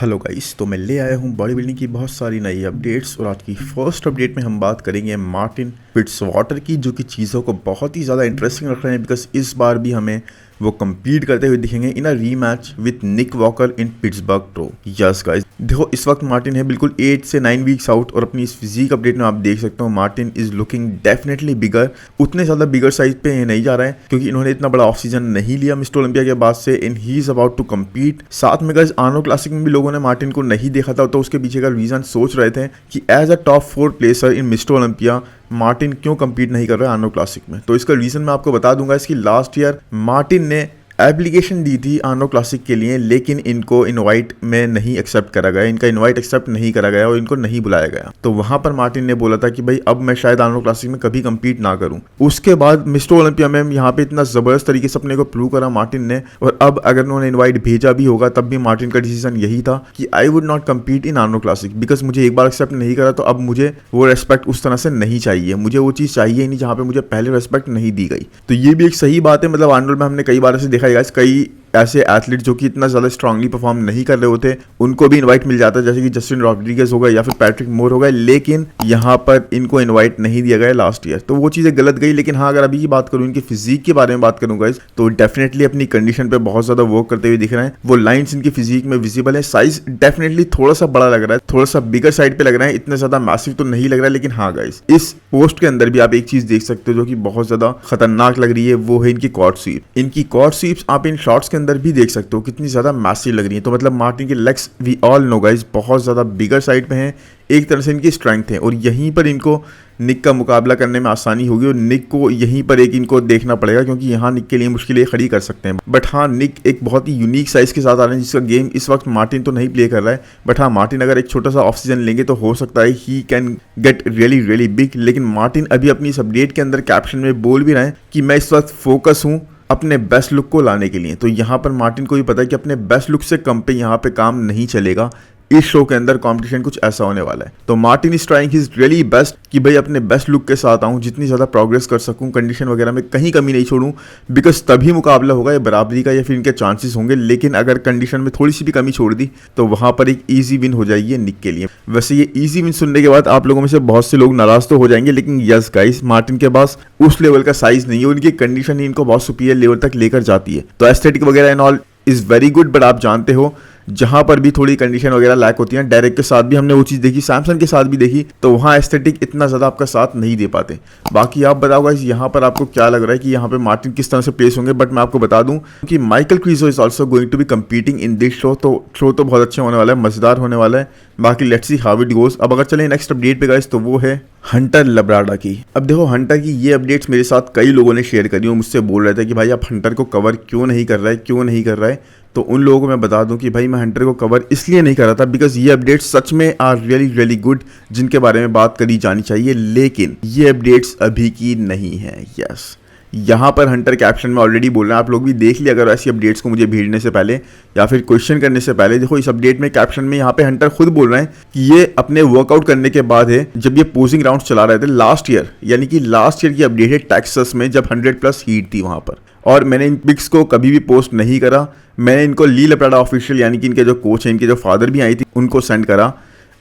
Hello guys, तो मैं ले आया हूँ बॉडी बिल्डिंग की बहुत सारी नई अपडेट्स। और आज की फर्स्ट अपडेट में हम बात करेंगे मार्टिन फिट्जवाटर की, जो कि चीज़ों को बहुत ही ज़्यादा इंटरेस्टिंग रख रहे हैं बिकॉज इस बार भी हमें वो compete करते हुए दिखेंगे in a rematch with Nick Walker in Pittsburgh pro. Yes guys, देखो इस वक्त मार्टिन है बिल्कुल 8 से 9 वीक्स आउट और अपनी इस फिजिक अपडेट में आप देख सकते हो मार्टिन इज लुकिंग डेफिनेटली बिगर। उतने ज़्यादा बिगर साइज पे ये नहीं जा रहा है क्योंकि इन्होंने इतना बड़ा ऑफ सीजन नहीं लिया मिस्टर ओलंपिया के बाद से, and he is about to compete. साथ में गाइस आर्नो क्लासिक में भी लोगों ने मार्टिन को नहीं देखा था, तो उसके पीछे का रीजन सोच रहे थे कि as a top 4 placer in mister Olympia Martin क्यों कम्पीट नहीं कर रहा है आर्नो क्लासिक में। तो इसका रीजन मैं आपको बता दूंगा। इसकी लास्ट ईयर मार्टिन ने एप्लीकेशन दी थी आर्नो क्लासिक के लिए, लेकिन इनको इनवाइट में नहीं एक्सेप्ट करा गया, इनका इनवाइट एक्सेप्ट नहीं करा गया और इनको नहीं बुलाया गया। तो वहां पर मार्टिन ने बोला था कि भाई अब मैं शायद आर्नो क्लासिक में कभी कम्पीट ना करूं। उसके बाद मिस्टर ओलंपिया में यहाँ पे इतना जबरदस्त तरीके से अपने को प्रूव करा मार्टिन ने, और अब अगर उन्होंने इन्वाइट भेजा भी होगा तब भी मार्टिन का डिसीजन यही था कि I would not compete in आर्नो classic because मुझे एक बार एक्सेप्ट नहीं करा तो अब मुझे वो रेस्पेक्ट उस तरह से नहीं चाहिए, मुझे वो चीज़ चाहिए नहीं जहाँ पे मुझे पहले रेस्पेक्ट नहीं दी गई। तो ये भी एक सही बात है। मतलब आर्नोल्ड में हमने कई बार ऐसे देखा है, कई ऐसे एथलीट जो कि इतना ज़्यादा स्ट्रांगली परफॉर्म नहीं कर रहे होते उनको भी इनवाइट मिल जाता है, जैसे कि जस्टिन रॉड्रिगेज हो गया या फिर पैट्रिक मोर हो गया, लेकिन यहाँ पर इनको इनवाइट नहीं दिया गया लास्ट ईयर। तो वो चीज़ें गलत गई। लेकिन हाँ, अगर अभी की बात करूँ, इनकी फिजिक के बारे में बात करूँगा तो डेफिनेटली अपनी कंडीशन पे बहुत ज़्यादा वर्क करते हुए दिख रहे हैं। वो लाइन्स इनकी फिजिक में विजिबल है। साइज डेफिनेटली थोड़ा सा बड़ा लग रहा है, थोड़ा सा बिगर साइड पे लग रहा है, इतना ज़्यादा मैसिव तो नहीं लग रहा है। लेकिन हाँ गाइस, इस पोस्ट के अंदर भी आप एक चीज़ देख सकते हो जो कि बहुत ज़्यादा खतरनाक लग रही है, वो है इनकी क्वाड स्वीप। इनकी क्वाड स्वीप्स आप इन शॉट्स के अंदर भी देख सकते हो कितनी ज़्यादा मैसिव लग रही है। तो मतलब मार्टिन के legs we all know guys बहुत ज़्यादा बिगर साइड पे हैं, एक तरह से इनकी स्ट्रेंथ है और यहीं पर इनको निक का मुकाबला करने में आसानी होगी और निक को यहीं पर एक इनको देखना पड़ेगा क्योंकि यहाँ निक के लिए मुश्किलें खड़ी कर सकते हैं। बट हाँ, निक एक बहुत ही यूनिक साइज के साथ आ रहे हैं जिसका गेम इस वक्त मार्टिन तो नहीं प्ले कर रहा है। बट हाँ, मार्टिन अगर एक छोटा सा ऑफ सीजन लेंगे तो हो सकता है he can get really really big. लेकिन मार्टिन अभी अपनी इस अपडेट के अंदर कैप्शन में बोल भी रहे हैं कि मैं इस वक्त फोकस हूँ अपने बेस्ट लुक को लाने के लिए। तो यहाँ पर मार्टिन को भी पता है कि अपने बेस्ट लुक से कम पे यहाँ पे काम नहीं चलेगा। इस शो के अंदर कंपटीशन कुछ ऐसा होने वाला है। तो Martin is trying his really best कि भाई अपने बेस्ट लुक के साथ आऊँ, जितनी ज़्यादा प्रोग्रेस कर सकूँ, कंडीशन वगैरह में कहीं कमी नहीं छोड़ूँ, बिकॉज तभी मुकाबला होगा या बराबरी का या फिर इनके चांसेस होंगे। लेकिन अगर कंडीशन में थोड़ी सी भी कमी छोड़ दी तो वहाँ पर एक ईजी विन हो जाएगी निक के लिए। वैसे ये ईजी विन सुनने के बाद आप लोगों में से बहुत से लोग नाराज तो हो जाएंगे, लेकिन यस गाइस, मार्टिन के पास उस लेवल का साइज नहीं है, उनकी कंडीशन ही इनको बहुत सुपीरियर लेवल तक लेकर जाती है। तो एस्थेटिक वगैरह and all is very good, but आप जानते हो जहां पर भी थोड़ी कंडीशन वगैरह लैक होती है, डायरेक्ट के साथ भी हमने वो चीज़ देखी, सैमसंग के साथ भी देखी, तो वहाँ एस्थेटिक इतना ज़्यादा आपका साथ नहीं दे पाते। बाकी आप बताओ गाइस यहाँ पर आपको क्या लग रहा है कि यहाँ पे मार्टिन किस तरह से प्लेस होंगे। बट मैं आपको बता दूं कि Michael Krizo is also going to be competing in this show. तो शो तो बहुत अच्छा होने वाला है, मजेदार होने वाला है। बाकी let's see how it goes. अब अगर चलें नेक्स्ट अपडेट पे गाइस, तो वो है हंटर लब्राडा की। अब देखो हंटर की ये अपडेट्स मेरे साथ कई लोगों ने शेयर करी और मुझसे बोल रहे थे कि भाई आप हंटर को कवर क्यों नहीं कर रहा है, क्यों नहीं कर रहा है। तो उन लोगों को मैं बता दूं कि भाई मैं हंटर को कवर इसलिए नहीं कर रहा था बिकॉज ये अपडेट्स सच में आर रियली रियली गुड, जिनके बारे में बात करी जानी चाहिए, लेकिन ये अपडेट्स अभी की नहीं है। यस, यहाँ पर हंटर कैप्शन में ऑलरेडी बोल रहे हैं, आप लोग भी देख लिया अगर ऐसी अपडेट्स को मुझे भेजने से पहले या फिर क्वेश्चन करने से पहले। देखो इस अपडेट में कैप्शन में यहाँ पे हंटर खुद बोल रहे हैं कि ये अपने वर्कआउट करने के बाद है, जब ये पोजिंग राउंड चला रहे थे लास्ट ईयर, यानी कि लास्ट ईयर की अपडेट है टेक्सास में, जब 100+ हीट थी वहाँ पर। और मैंने इन पिक्स को कभी भी पोस्ट नहीं करा, मैंने इनको ली लब्राडा ऑफिशियल यानी कि इनके जो कोच हैं, इनके जो फादर भी आई थी, उनको सेंड करा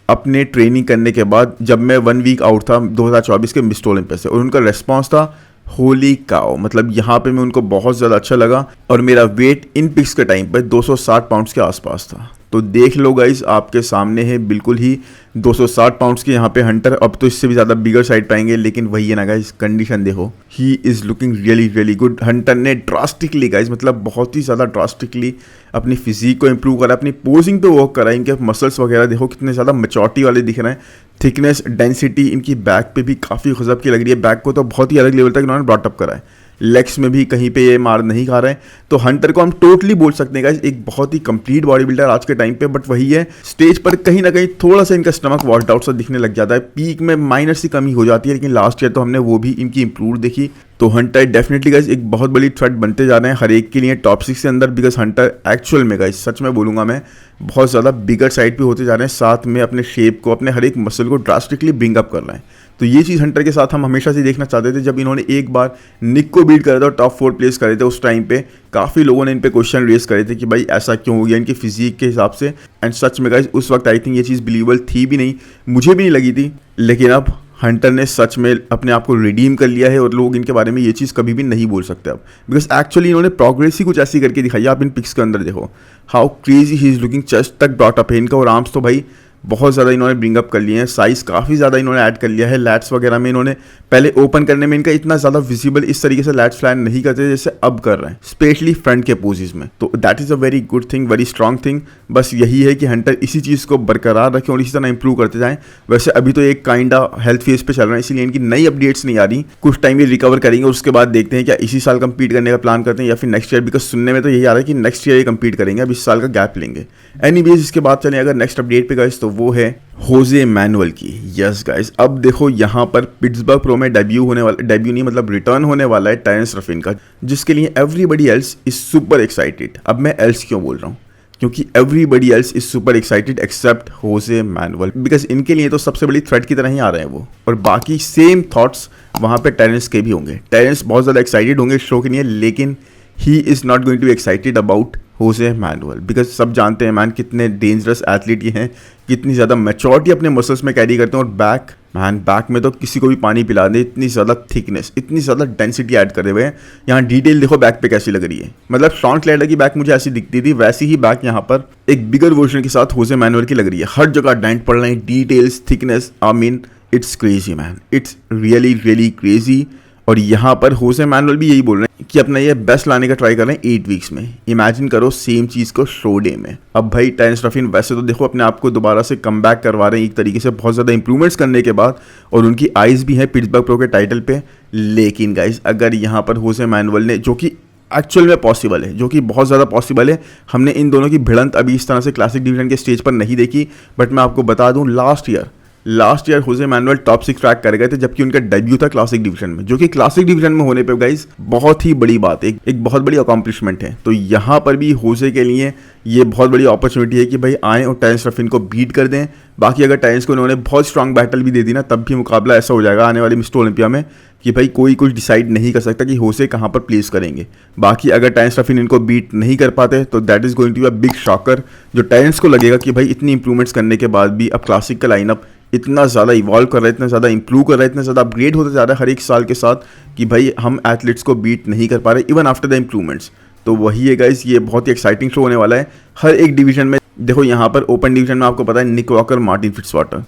अपने ट्रेनिंग करने के बाद, जब मैं 1 वीक आउट था 2024 के मिस्टर ओलंपिया से, और उनका रेस्पॉन्स था होली काओ। मतलब यहाँ पे मैं उनको बहुत ज़्यादा अच्छा लगा और मेरा वेट इन पिक्स के टाइम पे 260 पाउंड्स के आसपास था। तो देख लो गाइस, आपके सामने है बिल्कुल ही 260 पाउंड्स के यहाँ पे हंटर। अब तो इससे भी ज़्यादा बिगर साइड पाएंगे, लेकिन वही है ना गाइस, कंडीशन देखो, he is looking really really good. Hunter ने ड्रास्टिकली गाइस, मतलब बहुत ही ज़्यादा ड्रास्टिकली अपनी फिजिक को इंप्रूव करा, अपनी पोजिंग पे वर्क करा। इनके मसल्स वगैरह देखो कितने ज़्यादा मैच्योरिटी वाले दिख रहे हैं, थिकनेस, डेंसिटी इनकी बैक पे भी काफ़ी गजब की लग रही है। बैक को तो बहुत ही अलग लेवल तक इन्होंने ब्रॉटअप करा है, लेग्स में भी कहीं पे ये मार नहीं खा रहे हैं। तो हंटर को हम टोटली बोल सकते हैं गाइस एक बहुत ही कंप्लीट बॉडी बिल्डर आज के टाइम पे। बट वही है, स्टेज पर कहीं ना कहीं थोड़ा सा इनका स्टमक वॉश्ड आउट सा दिखने लग जाता है, पीक में माइनर सी कमी हो जाती है, लेकिन लास्ट ईयर तो हमने वो भी इनकी इंप्रूव देखी। तो हंटर डेफिनेटली गाइस एक बहुत बड़ी थ्रेट बनते जा रहे हैं हर एक के लिए टॉप 6 के अंदर, बिकॉज हंटर एक्चुअल में गाइस सच में बोलूँगा मैं बहुत ज़्यादा बिगर साइड पे होते जा रहे हैं, साथ में अपने शेप को, अपने हर एक मसल को ड्रास्टिकली ब्रिंग अप कर रहे हैं। तो ये चीज़ हंटर के साथ हम हमेशा से देखना चाहते थे। जब इन्होंने एक बार निक को बीट करा था और टॉप 4 प्लेस करे थे, उस टाइम पे काफ़ी लोगों ने इन पे क्वेश्चन रेज करे थे कि भाई ऐसा क्यों हो गया इनकी फिजिक के हिसाब से। एंड सच में गाइस उस वक्त आई थिंक ये चीज़ बिलीवेबल थी भी नहीं, मुझे भी नहीं लगी थी, लेकिन अब हंटर ने सच में अपने आप को रिडीम कर लिया है और लोग इनके बारे में ये चीज़ कभी भी नहीं बोल सकते अब, बिकॉज एक्चुअली इन्होंने प्रोग्रेस ही कुछ ऐसी करके दिखाई है। आप इन पिक्स के अंदर देखो how crazy he is looking, chest तक ब्रॉट अप है इनका, और आर्म्स तो भाई बहुत ज़्यादा इन्होंने ब्रिंग अप कर लिए हैं, साइज़ काफ़ी ज़्यादा इन्होंने ऐड कर लिया है। लैट्स वगैरह में इन्होंने पहले ओपन करने में इनका इतना ज़्यादा विजिबल इस तरीके से लैट्स फ्लैन नहीं करते जैसे अब कर रहे हैं, स्पेशली फ्रंट के पोजेस में। तो that is a very good thing, very strong thing. बस यही है कि हंटर इसी चीज़ को बरकरार रखें और इसी तरह इंप्रूव करते जाएं। वैसे अभी तो एक काइंड हेल्थ फेज पे चल रहा है, इसीलिए इनकी नई अपडेट्स नहीं आ रही, कुछ टाइम ये रिकवर करेंगे, उसके बाद देखते हैं क्या इसी साल कंपीट करने का प्लान करते हैं या फिर नेक्स्ट ईयर, बिकॉज सुनने में तो यही आ रहा है कि नेक्स्ट ईयर ये कंपीट करेंगे, अब इस साल का गैप लेंगे। एनीवेज इसके बाद चलें अगर नेक्स्ट अपडेट पे गाइस, तो वो है होजे मैनुअल की। यस गाइस, अब देखो यहाँ पर पिट्सबर्ग प्रो में डेब्यू नहीं मतलब रिटर्न होने वाला है टेरेंस रफिन का, जिसके लिए everybody else is super excited. अब मैं एल्स क्यों बोल रहा हूँ, क्योंकि everybody else is super excited except Jose Manuel, because इनके लिए तो सबसे बड़ी थ्रेट की तरह ही आ रहे हैं वो, और बाकी सेम थॉट्स वहाँ पे टेरेंस के भी होंगे। टेरेंस बहुत ज़्यादा एक्साइटेड होंगे इस शो के लिए, लेकिन he is not going to be excited about Jose Manuel, because सब जानते हैं मैन कितने डेंजरस एथलीट ये हैं, कितनी ज़्यादा मैच्योरिटी अपने मसल्स में कैरी करते हैं, और बैक में तो किसी को भी पानी पिला दे, इतनी ज़्यादा थिकनेस, इतनी ज़्यादा डेंसिटी ऐड करे हुए हैं। यहाँ डिटेल देखो बैक पे कैसी लग रही है, मतलब शॉन क्लेडर की बैक मुझे ऐसी दिखती थी, वैसी ही बैक यहाँ पर एक बिगर वर्जन के साथ होजे मैनुअल की लग रही है। हर जगह डेंट पड़ रहे हैं, details, thickness, I mean it's crazy man, it's really really crazy. और यहाँ पर होजे मैनुअल भी यही बोल रहे हैं कि अपना ये बेस्ट लाने का ट्राई कर रहे हैं 8 वीक्स में। इमेजिन करो सेम चीज़ को शो डे में। अब भाई टेरेंस रफिन वैसे तो देखो अपने आप को दोबारा से कम बैक करवा रहे हैं एक तरीके से, बहुत ज़्यादा इंप्रूवमेंट्स करने के बाद, और उनकी आइज़ भी है पिट्सबर्ग प्रो के टाइटल पे। लेकिन गाइस अगर यहाँ पर होजे मैनुअल ने, जो कि एक्चुअल में पॉसिबल है, जो कि बहुत ज़्यादा पॉसिबल है, हमने इन दोनों की भिड़ंत अभी इस तरह से क्लासिक डिवीजन के स्टेज पर नहीं देखी, बट मैं आपको बता दूँ last year Jose Manuel top 6 crack कर गए थे, जबकि उनका डेब्यू था क्लासिक डिवीजन में, जो कि क्लासिक डिवीजन में होने पे गाइस बहुत ही बड़ी बात है, एक बहुत बड़ी अकॉम्प्लिशमेंट है। तो यहाँ पर भी होजे के लिए ये बहुत बड़ी अपॉर्चुनिटी है कि भाई आएँ और टेरेंस रफिन को बीट कर दें। बाकी अगर टेरेंस को उन्होंने बहुत स्ट्रांग बैटल भी दे दी ना, तब भी मुकाबला ऐसा हो जाएगा आने वाली मिस्टर ओलंपिया में कि भाई कोई कुछ डिसाइड नहीं कर सकता कि होजे कहाँ पर प्लेस करेंगे। बाकी अगर टेरेंस रफिन इनको बीट नहीं कर पाते तो that is going to be a big shocker, जो टेरेंस को लगेगा कि भाई इतनी इंप्रूवमेंट्स करने के बाद भी अब क्लासिक का लाइनअप इतना ज़्यादा इवॉल्व कर रहा है, इतना ज़्यादा इंप्रूव कर रहा है, इतना ज़्यादा अपग्रेड होता जा रहा है हर एक साल के साथ, कि भाई हम एथलीट्स को बीट नहीं कर पा रहे इवन आफ्टर द इम्प्रूवमेंट्स। तो वही है गाइस, ये बहुत ही एक्साइटिंग शो होने वाला है हर एक डिवीजन में। देखो यहाँ पर ओपन डिवीजन में आपको पता है निक वॉकर, मार्टिन फिट्जवाटर,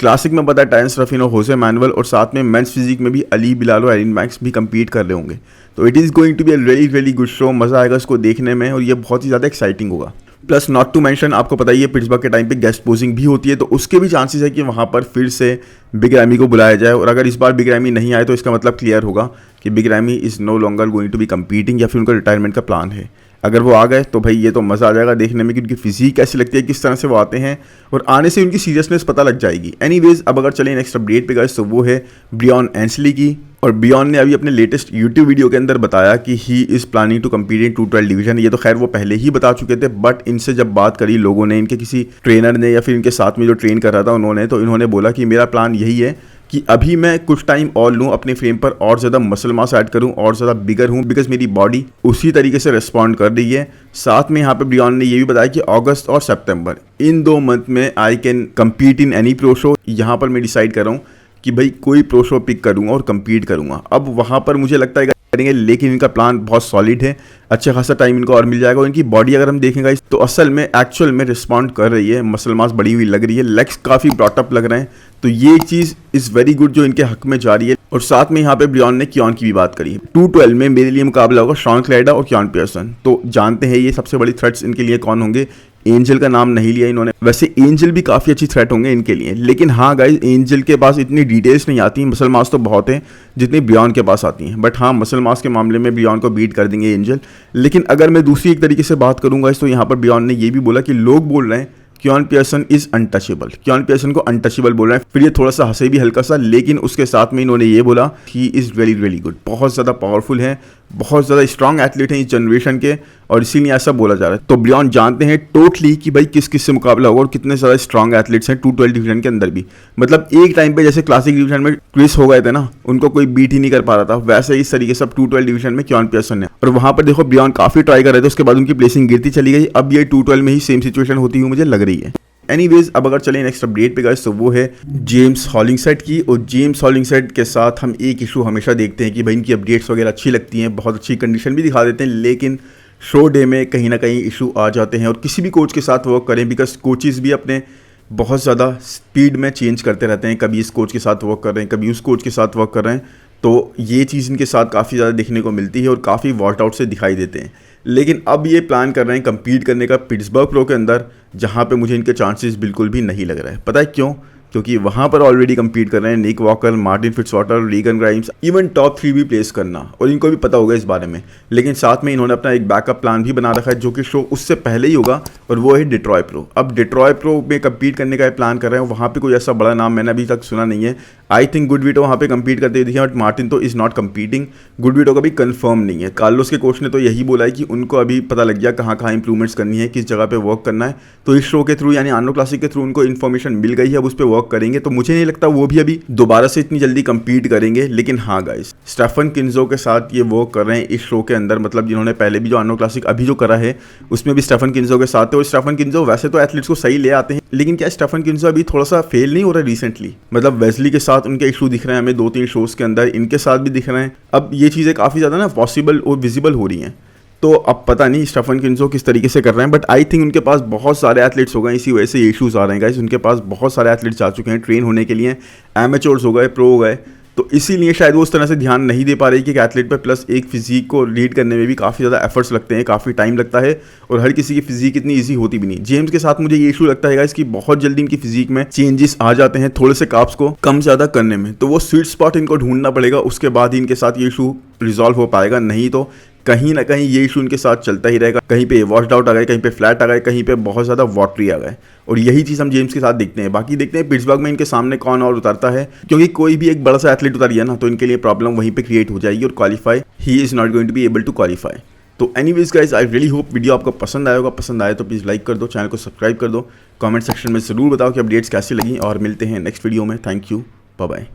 क्लासिक में पता है टेरेंस रफिन और होजे मैनुअल, और साथ में मेंस फिजिक में भी अली बिलाल और एरिन मैक्स भी कंपीट कर रहे होंगे। तो it is going to be a really really good show, मज़ा आएगा इसको देखने में, और ये बहुत ही ज़्यादा एक्साइटिंग होगा। प्लस नॉट टू मेंशन, आपको पता ही है पिट्सबर्ग के टाइम पे गेस्ट पोजिंग भी होती है, तो उसके भी चांसेस है कि वहाँ पर फिर से बिग रैमी को बुलाया जाए। और अगर इस बार बिग रैमी नहीं आए तो इसका मतलब क्लियर होगा कि big Ramy is no longer going to be competing, या फिर उनका रिटायरमेंट का प्लान है। अगर वो आ गए तो भाई ये तो मज़ा आ जाएगा देखने में कि उनकी फिजिक कैसी लगती है, किस तरह से वो आते हैं, और आने से उनकी सीरियसनेस पता लग जाएगी। एनीवेज अब अगर चलें नेक्स्ट अपडेट पे गाइस, तो वो है ब्रियॉन एंसली की। और ब्रियॉन ने अभी अपने लेटेस्ट यूट्यूब वीडियो के अंदर बताया कि he is planning to compete in 212 division. ये तो खैर वो पहले ही बता चुके थे, बट इनसे जब बात करी लोगों ने, इनके किसी ट्रेनर ने या फिर इनके साथ में जो ट्रेन कर रहा था उन्होंने, तो इन्होंने बोला कि मेरा प्लान यही है कि अभी मैं कुछ टाइम और लूँ अपने फ्रेम पर, और ज़्यादा मसल मास ऐड करूँ और ज़्यादा बिगर हूँ, बिकॉज मेरी बॉडी उसी तरीके से रिस्पॉन्ड कर रही है। साथ में यहाँ पे ब्रियॉन ने ये भी बताया कि अगस्त और सितंबर इन 2 मंथ में I can compete in any pro show. यहाँ पर मैं डिसाइड कर रहा हूँ कि भाई कोई प्रो शो पिक करूँगा और कम्पीट करूँगा। अब वहाँ पर मुझे लगता है करेंगे, लेकिन इनका प्लान बहुत सॉलिड है, अच्छा खासा टाइम इनको और मिल जाएगा। और इनकी बॉडी अगर हम देखेंगे तो असल में एक्चुअल में रिस्पॉन्ड कर रही है, मसल मास बढ़ी हुई लग रही है, लेग्स काफ़ी ब्रॉटअप लग रहे हैं, तो ये एक चीज़ इज़ वेरी गुड जो इनके हक में जा रही है। और साथ में यहाँ पे ब्रियॉन ने क्योन की भी बात करी। 212 में मेरे लिए मुकाबला होगा शॉन क्लेडर और क्योन पियर्सन। तो जानते हैं ये सबसे बड़ी थ्रेट्स इनके लिए कौन होंगे। एंजल का नाम नहीं लिया इन्होंने, वैसे एंजल भी काफ़ी अच्छी थ्रेट होंगे इनके लिए, लेकिन हाँ गाइस एंजल के पास इतनी डिटेल्स नहीं आती, मसल मास तो बहुत है जितनी ब्रियॉन के पास आती हैं, बट हाँ मसल मास के मामले में ब्रियॉन को बीट कर देंगे एंजल। लेकिन अगर मैं दूसरी एक तरीके से बात करूँगा तो यहाँ पर ब्रियॉन ने ये भी बोला कि लोग बोल रहे हैं क्योन पियर्सन इज अनटचेबल। क्योन पियर्सन को अनटचेबल बोल रहे हैं। फिर ये थोड़ा सा हंसे भी हल्का सा, लेकिन उसके साथ में इन्होंने ये बोला he is very very good, बहुत ज़्यादा पावरफुल है, बहुत ज़्यादा स्ट्रॉन्ग एथलीट हैं इस जनरेशन के, और इसीलिए ऐसा बोला जा रहा है। तो ब्रियॉन जानते हैं टोटली कि भाई किस किस से मुकाबला होगा और कितने ज़्यादा स्ट्रॉन्ग एथलीट्स हैं 212 डिवीजन के अंदर भी। मतलब एक टाइम पे जैसे क्लासिक डिवीजन में क्रिस हो गए थे ना, उनको कोई बीट ही नहीं कर पा रहा था, वैसे ही इस तरीके से 212 डिवीजन में क्योन पियर्सन है। और वहाँ पर देखो ब्रियॉन काफ़ी ट्राई कर रहे थे, उसके बाद उनकी प्लेसिंग गिरती चली गई। अब ये 212 में ही सेम सिचुएशन होती हुई मुझे लग रही है। एनीवेज, अब अगर चलें नेक्स्ट अपडेट पे गाइस, तो वो है जेम्स हॉलिंगसेट की। और जेम्स हॉलिंगसेट के साथ हम एक इशू हमेशा देखते हैं कि भाई इनकी अपडेट्स वगैरह अच्छी लगती हैं, बहुत अच्छी कंडीशन भी दिखा देते हैं, लेकिन शो डे में कहीं ना कहीं इशू आ जाते हैं। और किसी भी कोच के साथ वर्क करें, बिकॉज कोचेज़ भी अपने बहुत ज़्यादा स्पीड में चेंज करते रहते हैं, कभी इस कोच के साथ वर्क कर रहे हैं, कभी उस कोच के साथ वर्क कर रहे हैं, तो ये चीज़ इनके साथ काफ़ी ज़्यादा देखने को मिलती है और काफ़ी वॉट आउट से दिखाई देते हैं। लेकिन अब ये प्लान कर रहे हैं कम्पीट करने का पिट्सबर्ग प्रो के अंदर, जहाँ पे मुझे इनके चांसेस बिल्कुल भी नहीं लग रहा है। पता है क्यों? क्योंकि वहाँ पर ऑलरेडी कम्पीट कर रहे हैं Nick Walker, Martin Fitzwater, Regan Grimes, even top 3 भी प्लेस करना, और इनको भी पता होगा इस बारे में। लेकिन साथ में इन्होंने अपना एक बैकअप प्लान भी बना रखा है जो कि शो उससे पहले ही होगा, और वो है डिट्रॉय प्रो। अब डिट्रॉय प्रो में कम्पीट करने का प्लान कर रहे हैं। वहाँ पर कोई ऐसा बड़ा नाम मैंने अभी तक सुना नहीं है। आई थिंक गुडविटो वहाँ पे कम्पीट करते दिखे, बट मार्टिन तो इज़ नॉट कम्पीटिंग। गुडविटो का भी कंफर्म नहीं है। कार्लोस के कोच ने तो यही बोला है कि उनको अभी पता लग गया कहाँ कहाँ इंप्रूवमेंट्स करनी है, किस जगह पे वर्क करना है। तो इस शो के थ्रू यानी आनो क्लासिक के थ्रू उनको इन्फॉर्मेशन मिल गई है, अब उस पर वर्क करेंगे। तो मुझे नहीं लगता वो भी अभी दोबारा से इतनी जल्दी कम्पीट करेंगे। लेकिन हाँ गाइस, स्टेफन किन्जो के साथ ये वर्क कर रहे हैं इस शो के अंदर। मतलब जिन्होंने पहले भी जो आनो क्लासिक अभी जो करा है उसमें भी स्टेफन किन्जो के साथ है। और स्टेफन किन्जो वैसे तो एथलीट्स को सही ले आते हैं, लेकिन क्या स्टेफन किन्जो अभी थोड़ा सा फेल नहीं हो रहा है रिसेंटली? मतलब वेस्ली के साथ उनके इशू दिख रहे हैं हमें 2-3 शोज के अंदर, इनके साथ भी दिख रहे हैं। अब ये चीज़ें काफ़ी ज़्यादा ना पॉसिबल और विजिबल हो रही हैं। तो अब पता नहीं स्टेफन किन्जो किस तरीके से कर रहे हैं, बट आई थिंक उनके पास बहुत सारे एथलीट्स हो गए, इसी वजह से ये इशूज़ आ रहे हैं गाइस। उनके पास बहुत सारे एथलीट्स आ चुके हैं ट्रेन होने के लिए, एमेच्योर्स हो गए, प्रो हो गए, तो इसीलिए शायद वो उस तरह से ध्यान नहीं दे पा रही कि एक एथलीट पे प्लस एक फिजिक को लीड करने में भी काफ़ी ज़्यादा एफर्ट्स लगते हैं, काफ़ी टाइम लगता है, और हर किसी की फिजिक इतनी ईजी होती भी नहीं। जेम्स के साथ मुझे ये इशू लगता है इसकी बहुत जल्दी इनकी फिजिक में चेंजेस आ जाते हैं, थोड़े से कार्ब्स को कम ज़्यादा करने में। तो वो स्वीट स्पॉट इनको ढूंढना पड़ेगा, उसके बाद ही इनके साथ ये इशू रिजॉल्व हो पाएगा। नहीं तो कहीं ना कहीं ये इशू इनके साथ चलता ही रहेगा। कहीं पे वॉश्ड आउट आ गए, कहीं पे फ्लैट आ गए, कहीं पे बहुत ज़्यादा वाटरी आ गए, और यही चीज़ हम जेम्स के साथ देखते हैं। बाकी देखते हैं पिट्सबर्ग में इनके सामने कौन और उतरता है, क्योंकि कोई भी एक बड़ा सा एथलीट उतर गया ना तो इनके लिए प्रॉब्लम वहीं पे क्रिएट हो जाएगी, और qualify he is not going to be able to qualify. तो anyways guys, I really hope video आपको पसंद आया होगा। पसंद आए तो प्लीज़ लाइक कर दो, चैनल को सब्सक्राइब कर दो, कमेंट सेक्शन में ज़रूर बताओ कि अपडेट्स कैसी लगी, और मिलते हैं नेक्स्ट वीडियो में। Thank you, bye bye.